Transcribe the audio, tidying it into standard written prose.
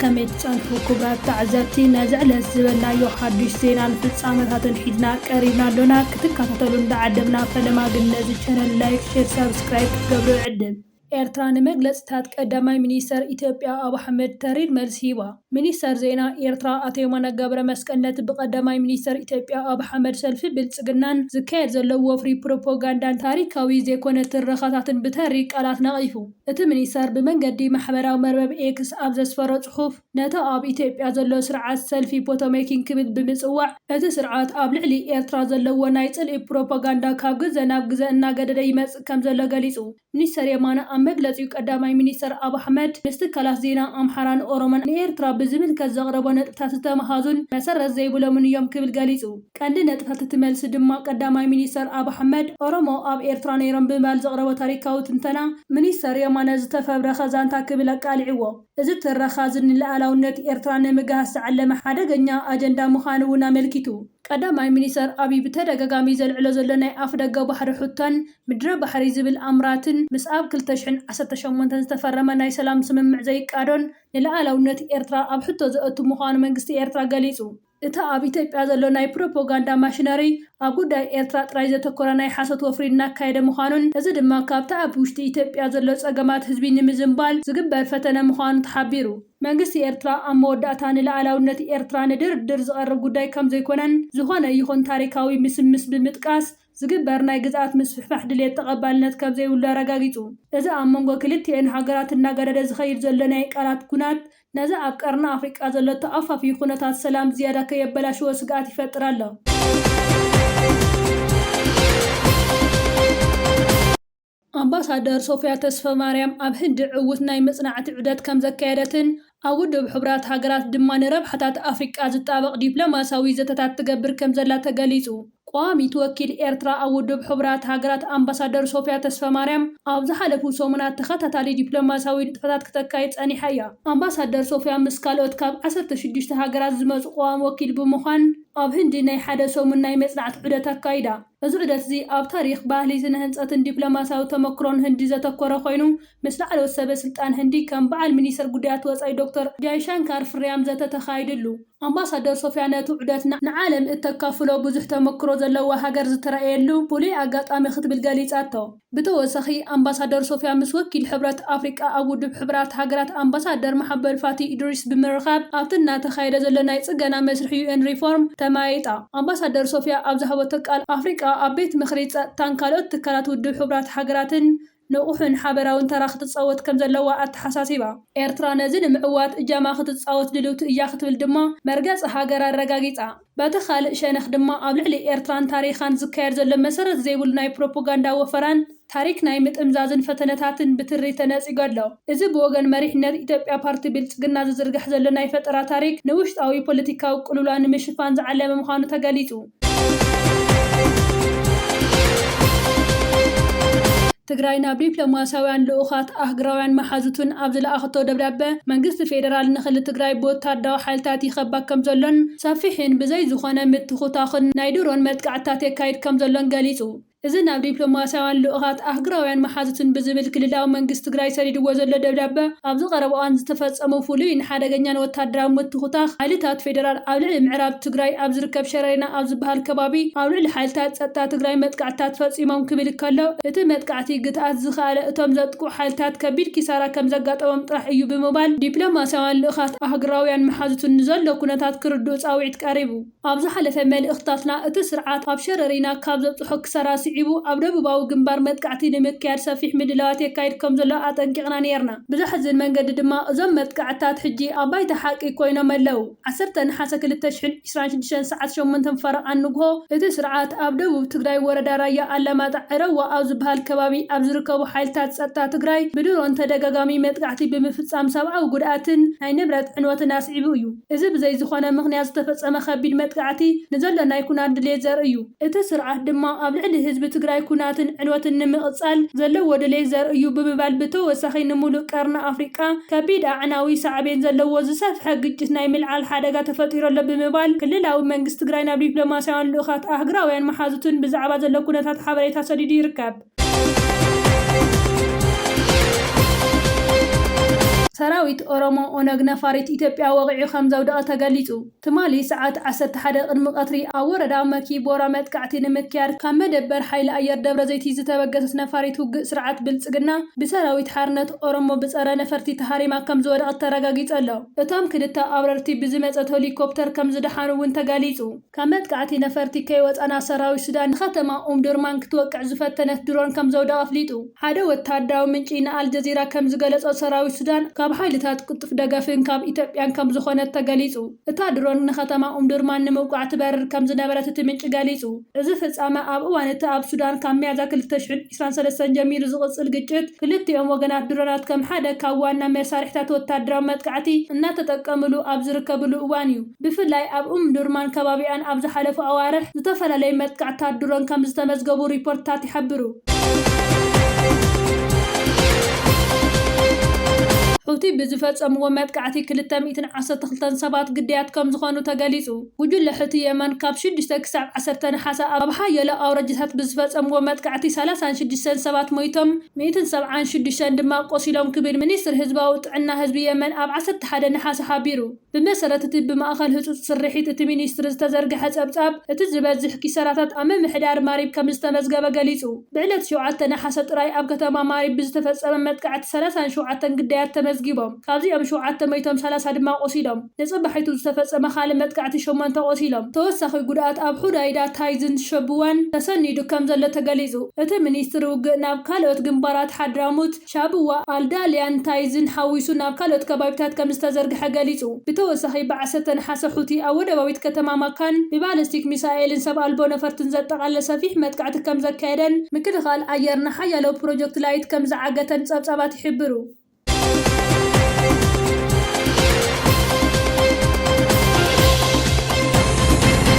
كميت صنفو كبرات تعزبتي نزعلت زبلنا يوحدش زينا نفصامتات حيدنا قريبنا لنا كتكاتلون دعدمنا فلما قلنا زي channel لايك شير سبسكرايب قبلوا عدم ኤርትራን መግለጽታት ቀዳማይ ሚኒስተር ኢትዮጵያ አብ አሕመድ ተሪድ መልስ ሂባ ሚኒስተር ዜና ኤርትራ አቶ የማነ ገብረ መስቀልነት በቀዳማይ ሚኒስተር ኢትዮጵያ አብ አሕመድ ሰልፊ ብልጽግናን ዝካየድ ዘሎ ወፍሪ ፕሮፓጋንዳን ታሪካዊ ዘይኮነ ትረኻታትን ብተሪ ቃላት ነቒፉ እቲ ሚኒስተር ብመንገዲ ማሕበራዊ መርበብ ኤክስ ኣብ ዘስፈሮ ጽሑፍ ነታ ኣብ ኢትዮጵያ ዘሎ ስርዓት ሰልፊ ፖቶሜኪን ክብል ብምጽዋዕ እቲ ስርዓት ኣብ ልዕሊ ኤርትራ ዘለዎ ናይ ጽልኢ ፕሮፓጋንዳ ካብ ግዜ ናብ ግዜ እናገደደ ይመጽእ ከም ዘሎ ገሊጹ ሚኒስተር የማነ መግለጺው ቀዳማይ ሚኒስተር አብ አሕመድ ምስትካላት ዜና አምሓራን ኦሮሞን ንኤርትራ ብዝምልከት ዘቕረቦ ነጥብታት ዝተመሃዙን መሰረት ዘይብሎምን እዮም ክብል ገሊጹ ቀንዲ ነጥብታት እቲ መልሲ ድማ ቀዳማይ ሚኒስተር አብ አሕመድ ኦሮሞ ኣብ ኤርትራ ነይሮም ብምባል ዘቕረቦ ታሪካዊ ትንተና ሚኒስተር የማነ ዝተፈብረኸ ዛንታ ክብል ኣቃሊዕዎ እዚ ትረኻ ዝንላዕላውነት ኤርትራ ንምግሃስ ዝዓለመ ሓደገኛ ኣጀንዳ ምዃኑ እውን ኣመልኪቱ ቀዳማይ ሚኒስተር አብይ ብተደጋጋሚ ዘልዕሎ ዘሎ ናይ ኣፍ ደገ ባሕሪ ሕቶን ምድረ ባሕሪ ዝብል ኣምራትን ምስ ኣብ 2018 ዝተፈረመ ናይ ሰላም ስምምዕ ዘይቃዶን ንላዕላውነት ኤርትራ ኣብ ሕቶ ዘእቱ ምዃኑ መንግስቲ ኤርትራ ገሊጹ እታ ኣብ ኢትዮጵያ ዘሎ ናይ ፕሮፓጋንዳ ማሽነሪ ኣብ ጉዳይ ኤርትራ ጥራይ ዘተኮረ ናይ ሓሶት ወፍሪ እናካየደ ምዃኑን እዚ ድማ ካብቲ ኣብ ውሽጢ ኢትዮጵያ ዘሎ ጸገማት ህዝቢ ንምዝምባል ዝግበር ፈተነ ምዃኑ ተሓቢሩ መንግስቲ ኤርትራ ኣብ መወዳእታ ንላዕላውነት ኤርትራ ንድርድር ዝቐርብ ጉዳይ ከም ዘይኮነን ዝኾነ ይኹን ታሪካዊ ምስምስ ብምጥቃስ ዝግበር ናይ ግዝኣት ምስፍሕፋሕ ድሌት ተቐባልነት ከም ዘይብሉ ኣረጋጊጹ እዚ ኣብ መንጎ ክልቲአን ሃገራት እናገደደ ዝኸይድ ዘሎ ናይ ቃላት ኩናት ነዚ ኣብ ቀርኒ ኣፍሪቃ ዘሎ ተኣፋፍዩ ኩነታት ሰላም ዝያዳ ከየበላሽዎ ስግኣት ይፈጥር ኣሎ ኣምባሳደር ሶፊያ ተስፋ ማርያም ኣብ ህንዲ ዕውት ናይ መጽናዕቲ ዑደት ከም ዘካየደትን ኣብ ውድብ ሕብራት ሃገራት ድማ ንረብሓታት ኣፍሪቃ ዝጣበቕ ዲፕሎማሲያዊ ዘተታት ትገብር ከም ዘላ ተገሊጹ ቋሚት ወኪል ኤርትራ ኣብ ውድብ ሕብራት ሃገራት ኣምባሳደር ሶፊያ ተስፋ ማርያም ኣብ ዝሓለፉ ሰሙናት ተኸታታሊ ዲፕሎማሲያዊ ንጥፈታት ክተካይድ ጸኒሓ እያ ኣምባሳደር ሶፊያ ምስ ካልኦት ካብ 16 ሃገራት ዝመጹ ቋሚ ወኪል ብምዃን ኣብ ህንዲ ናይ ሓደ ሰሙን ናይ መጽናዕቲ ዑደት ኣካይዳ እዚ ዑደት እዚ ኣብ ታሪክ ባህሊ ስነ ህንጸትን ዲፕሎማሲያዊ ተመክሮን ህንዲ ዘተኮረ ኮይኑ ምስ ላዕለዎት ሰበስልጣን ህንዲ ከም በዓል ሚኒስተር ጉዳያት ወጻኢ ዶክተር ጃይሻንካር ፍርያም ዘተተኻይድሉ ኣምባሳደር ሶፊያ ነቲ ዑደት ንዓለም እተካፍሎ ብዙሕ ተመክሮ ዘለዋ ሃገር ዝተረኣየሉ ፍሉይ ኣጋጣሚ ክትብል ገሊጻቶ ብተወሳኺ ኣምባሳደር ሶፊያ ምስ ወኪል ሕብረት ኣፍሪቃ ኣብ ውድብ ሕብራት ሃገራት ኣምባሳደር መሐመድ ፋቲ ኢድሪስ ብምርኻብ ኣብቲ እናተኻየደ ዘሎ ናይ ጽገና መስርሕ ዩኤን ሪፎርም ተማይጣ ኣምባሳደር ሶፊያ ኣብ ዝሃበቶ ቃል ኣፍሪቃ ኣብ ቤት ምኽሪ ጸጥታን ካልኦት ትካላት ውድብ ሕብራት ሃገራትን ንቑሕን ሓበራውን ተራ ክትጻወት ከም ዘለዋ ኣተሓሳሲባ ኤርትራ ነዚ ንምዕዋት እጃማ ክትጻወት ድልውቲ እያ ክትብል ድማ መርገጽ ሃገር ኣረጋጊጻ በቲ ካልእ ሸነኽ ድማ ኣብ ልዕሊ ኤርትራን ታሪኻን ዝካየድ ዘሎ መሰረት ዘይብሉ ናይ ፕሮፓጋንዳ ወፈራን ታሪክ ናይ ምጥምዛዝን ፈተነታትን ብትሪ ተነጺጉ ኣሎ እዚ ብወገን መሪሕነት ኢትዮጵያ ፓርቲ ብልጽግና ዝዝርጋሕ ዘሎ ናይ ፈጠራ ታሪክ ንውሽጣዊ ፖለቲካዊ ቅልውላው ንምሽፋን ዝዓለመ ምዃኑ ተገሊጹ ትግራይ ናብ ዲፕሎማሲያውያን ልኡኻት ኣህጉራውያን መሓዙትን ኣብ ዝለኣኸቶ ደብዳቤ መንግስቲ ፌደራል ንኽሊ ትግራይ ብወታደራዊ ሓይልታት ይኸባ ከም ዘሎን ሰፊሕን ብዘይ ዝኾነ ምትኹታኽን ናይ ድሮን መጥቃዕትታት የካይድ ከም ዘሎን ገሊጹ እዚ ናብ ዲፕሎማሲያውያን ልኡኻት ኣህጉራውያን መሓዙትን ብዝብል ክልላዊ መንግስቲ ትግራይ ሰዲድዎ ዘሎ ደብዳቤ ኣብ ዝቐረበ እዋን ዝተፈጸሙ ፍሉይን ሓደገኛን ወታደራዊ ምትኹታኽ ሓይልታት ፌደራል ኣብ ልዕሊ ምዕራብ ትግራይ ኣብ ዝርከብ ሸረሪና ኣብ ዝበሃል ከባቢ ኣብ ልዕሊ ሓይልታት ጸጥታ ትግራይ መጥቃዕትታት ፈጺሞም ክብል ከሎ እቲ መጥቃዕቲ ግትኣት ዝኸኣለ እቶም ዘጥቅዑ ሓይልታት ከቢድ ኪሳራ ከም ዘጋጠሞም ጥራሕ እዩ ብምባል ዲፕሎማሲያውያን ልኡኻት ኣህጉራውያን መሓዙትን ንዘሎ ኩነታት ክርድኡ ጻውዒት ቀሪቡ ኣብ ዝሓለፈ መልእኽትታትና እቲ ስርዓት ኣብ ሸረሪና ካብ ዘብጽሖ ክሳራ ስዒቡ ኣብ ደቡባዊ ግንባር መጥቃዕቲ ንምክያድ ሰፊሕ ምድላዋት የካይድ ከም ዘሎ ኣጠንቂቕና ነርና ብዘሕዝን መንገዲ ድማ እዞም መጥቃዕትታት ሕጂ ኣብ ባይታ ሓቂ ኮይኖም ኣለው 10 ናሓሰ 2026 ሰዓት 8 ፈረቓ ንግሆ እቲ ስርዓት ኣብ ደቡብ ትግራይ ወረዳ ራያ ኣላማጣ ዕረዋ ኣብ ዝበሃል ከባቢ ኣብ ዝርከቡ ሓይልታት ጸጥታ ትግራይ ብድሮን ተደጋጋሚ መጥቃዕቲ ብምፍጻም ሰብኣዊ ጉድኣትን ናይ ንብረት ዕንወትን ኣስዒቡ እዩ እዚ ብዘይ ዝኾነ ምኽንያት ዝተፈጸመ ከቢድ መጥቃዕቲ ንዘሎ ናይ ኩናት ድሌት ዘርኢ እዩ እቲ ስርዓት ድማ ኣብ ልዕሊ ህዝቢ ትግራይ ኩናትን ዕንወትን ንምቕጻል ዘለዎ ድሌት ዘርኢ እዩ ብምባል ብተወሳኺ ንሙሉእ ቀርኒ ኣፍሪቃ ከቢድ ኣዕናዊ ሳዕቤን ዘለዎ ዝሰፍሐ ግጭት ናይ ምልዓል ሓደጋ ተፈጢሩ ኣሎ ብምባል ክልላዊ መንግስቲ ትግራይ ናብ ዲፕሎማሲያውያን ልኡኻት ኣህጉራውያን መሓዙትን ብዛዕባ ዘሎ ኩነታት ሓበሬታ ሰዲዱ ይርከብ ሰራዊት ኦሮሞ ኦነግ ነፋሪት ኢትዮጵያ ወቂዑ ከም ዘውደቐ ተገሊጹ። ትማሊ ሰዓት 11 ቅድሚ ቀትሪ ኣብ ወረዳ መኪ ቦራ መጥቃዕቲ ንምክያድ ካብ መደበር ሓይሊ ኣየር ደብረ ዘይቲ ዝተበገሰት ነፋሪት ውግእ ስርዓት ብልጽግና ብሰራዊት ሓርነት ኦሮሞ ብጸረ ነፈርቲ ተሃሪማ ከም ዝወደቐት ተረጋጊጹ ኣሎ። እቶም ክልተ ኣብረርቲ ብዝመጸት ሄሊኮፕተር ከም ዝደሓኑ እውን ተገሊጹ። ካብ መጥቃዕቲ ነፈርቲ ከይወፃና ሰራዊት ሱዳን ንኸተማ ኡምዱርማን ክትወቅዕ ዝፈተነት ድሮን ከም ዘውደቐ ኣፍሊጡ። ሓደ ወታደራዊ ምንጪ ንኣልጀዚራ ከም ዝገለጾ ሰራዊት ሱዳን ካብ ሓይልታት ቅጡፍ ደገፍን ካብ ኢትዮጵያን ከም ዝኾነት ተገሊጹ። እታ ድሮን ንኸተማ ኡምዱርማን ንምውቃዕ ትበርር ከም ዝነበረት እቲ ምንጪ ገሊጹ። እዚ ፍጻመ ኣብ እዋን እቲ ኣብ ሱዳን ካብ ሚያዝያ 2023 ጀሚሩ ዝቕጽል ግጭት ክልቲኦም ወገናት ድሮናት ከም ሓደ ካብ ዋና መሳርሒታት ወታደራዊ መጥቃዕቲ እናተጠቀምሉ ኣብ ዝርከብሉ እዋን እዩ። ብፍላይ ኣብ ኡምዱርማን ከባቢኣን ኣብ ዝሓለፉ ኣዋርሕ ዝተፈላለዩ መጥቃዕትታት ድሮን ከም ዝተመዝገቡ ሪፖርትታት ይሕብሩ። ሁቲ ብዝፈጸምዎ መጥቃዕቲ 212 ሰባት ግዳያት ከም ዝኾኑ ተገሊጹ። ጉጅለ ሁቲ የመን ካብ 6 ክሳብ 10 ነሓስ ኣብ ሓያሎ ኣውረጃታት ብዝፈጸምዎ መጥቃዕቲ 36 ሰባት ሞይቶም 176 ድማ ቆሲሎም ክብል ሚኒስትሪ ህዝባዊ ጥዕና ህዝቢ የመን ኣብ 11 ነሓስ ሓቢሩ። ብመሰረት እቲ ብማእኸል ህጹጽ ስርሒት እቲ ሚኒስትሪ ዝተዘርግሐ ጸብጻብ እቲ ዝበዝሕ ኪሳራታት ኣብ ምምሕዳር ማሪብ ከም ዝተመዝገበ ገሊጹ። ብዕለት 7 ነሓስ ጥራይ ኣብ ከተማ ማሪብ ብዝተፈጸመ መጥቃዕቲ 37 ግዳያት ተመዝጊቦም ካብዚኦም 730 ድማ ቆሲሎም። ንጽባሒቱ ዝተፈጸመ ካልእ መጥቃዕቲ 8 ቆሲሎም። ተወሳኺ ጉድኣት ኣብ ሁዳይዳ ታይዝን ሸብዋን ተሰኒዱ ከም ዘሎ ተገሊጹ። እቲ ሚኒስትሪ ውግእ ናብ ካልኦት ግንባራት ሓድራሙት ሻብዋ ኣልዳልያን ታይዝን ሓዊሱ ናብ ካልኦት ከባቢታት ከም ዝተዘርግሐ ገሊጹ። ብተወሳኺ ብ10 ነሓስ ሁቲ ኣብ ወደባዊት ከተማ ማካን ብባለስቲክ ሚሳኤልን ሰብ ኣልቦ ነፈርትን ዘጠቓለለ ሰፊሕ መጥቃዕቲ ከም ዘካየደን ምክልኻል ኣየር ንሓያሎ ፕሮጀክት ላይት ከም ዝዓገተን ጸብጻባት ይሕብሩ።